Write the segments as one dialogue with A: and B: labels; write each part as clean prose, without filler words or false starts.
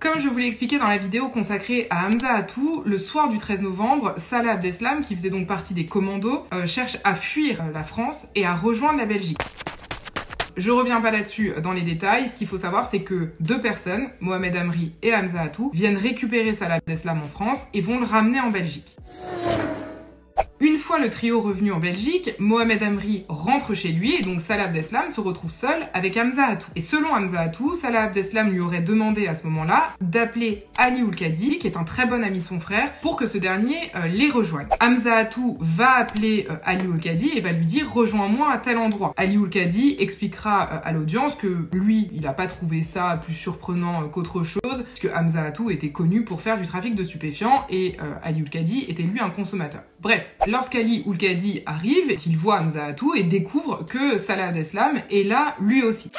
A: Comme je vous l'ai expliqué dans la vidéo consacrée à Hamza Attou, le soir du 13 novembre, Salah Abdeslam, qui faisait donc partie des commandos, cherche à fuir la France et à rejoindre la Belgique. Je reviens pas là-dessus dans les détails, ce qu'il faut savoir c'est que deux personnes, Mohamed Amri et Hamza Attou, viennent récupérer Salah Abdeslam en France et vont le ramener en Belgique. Une fois le trio revenu en Belgique, Mohamed Amri rentre chez lui et donc Salah Abdeslam se retrouve seul avec Hamza Attou. Et selon Hamza Attou, Salah Abdeslam lui aurait demandé à ce moment-là d'appeler Ali Oulkadi, qui est un très bon ami de son frère, pour que ce dernier les rejoigne. Hamza Attou va appeler Ali Oulkadi et va lui dire « rejoins-moi à tel endroit ». Ali Oulkadi expliquera à l'audience que lui, il n'a pas trouvé ça plus surprenant qu'autre chose, puisque Hamza Attou était connu pour faire du trafic de stupéfiants et Ali Oulkadi était lui un consommateur. Bref, lorsqu'Ali Oulkadi arrive, il voit Hamza Attou et découvre que Salah Abdeslam est là lui aussi.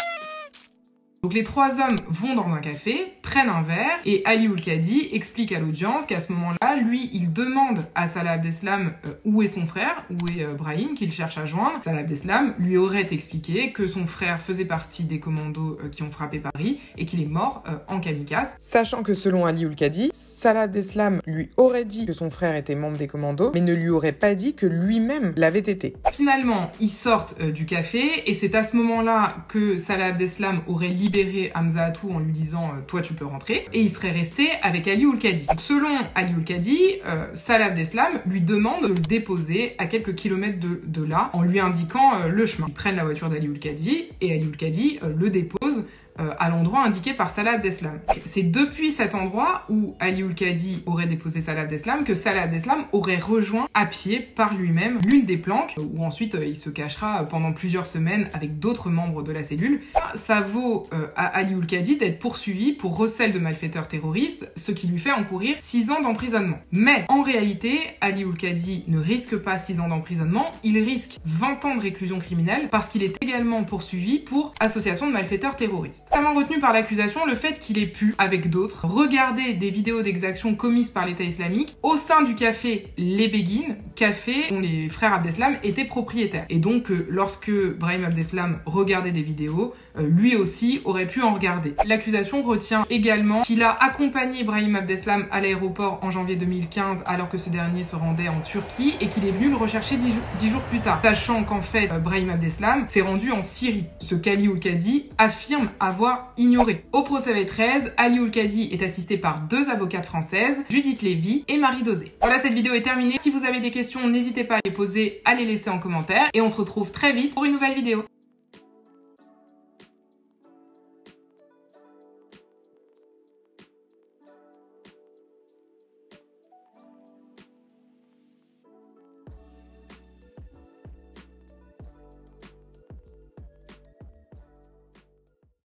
A: Donc les trois hommes vont dans un café, prennent un verre et Ali Oulkadi explique à l'audience qu'à ce moment-là, lui, il demande à Salah Abdeslam où est son frère, où est Brahim, qu'il cherche à joindre. Salah Abdeslam lui aurait expliqué que son frère faisait partie des commandos qui ont frappé Paris et qu'il est mort en kamikaze. Sachant que selon Ali Oulkadi, Salah Abdeslam lui aurait dit que son frère était membre des commandos, mais ne lui aurait pas dit que lui-même l'avait été. Finalement, ils sortent du café et c'est à ce moment-là que Salah Abdeslam aurait libéré Hamza Attou en lui disant toi tu peux rentrer et il serait resté avec Ali Oulkadi. Selon Ali Oulkadi, Salah Abdeslam lui demande de le déposer à quelques kilomètres de là en lui indiquant le chemin. Ils prennent la voiture d'Ali Oulkadi et Ali Oulkadi le dépose à l'endroit indiqué par Salah Abdeslam. C'est depuis cet endroit où Ali Oulkadi aurait déposé Salah Abdeslam que Salah Abdeslam aurait rejoint à pied par lui-même l'une des planques où ensuite il se cachera pendant plusieurs semaines avec d'autres membres de la cellule. Ça vaut à Ali Oulkadi d'être poursuivi pour recel de malfaiteurs terroristes, ce qui lui fait encourir 6 ans d'emprisonnement. Mais en réalité, Ali Oulkadi ne risque pas 6 ans d'emprisonnement, il risque 20 ans de réclusion criminelle parce qu'il est également poursuivi pour association de malfaiteurs terroristes. Notamment retenu par l'accusation le fait qu'il ait pu, avec d'autres, regarder des vidéos d'exactions commises par l'État islamique au sein du café Les Béguines, café dont les frères Abdeslam étaient propriétaires. Et donc, lorsque Brahim Abdeslam regardait des vidéos, lui aussi aurait pu en regarder. L'accusation retient également qu'il a accompagné Brahim Abdeslam à l'aéroport en janvier 2015 alors que ce dernier se rendait en Turquie et qu'il est venu le rechercher 10 jours plus tard, sachant qu'en fait Brahim Abdeslam s'est rendu en Syrie, ce qu'Ali Oulkadi affirme avoir ignoré. Au procès 13, Ali Oulkadi est assisté par 2 avocates françaises, Judith Lévy et Marie Dosé. Voilà, cette vidéo est terminée. Si vous avez des questions, n'hésitez pas à les poser, à les laisser en commentaire et on se retrouve très vite pour une nouvelle vidéo.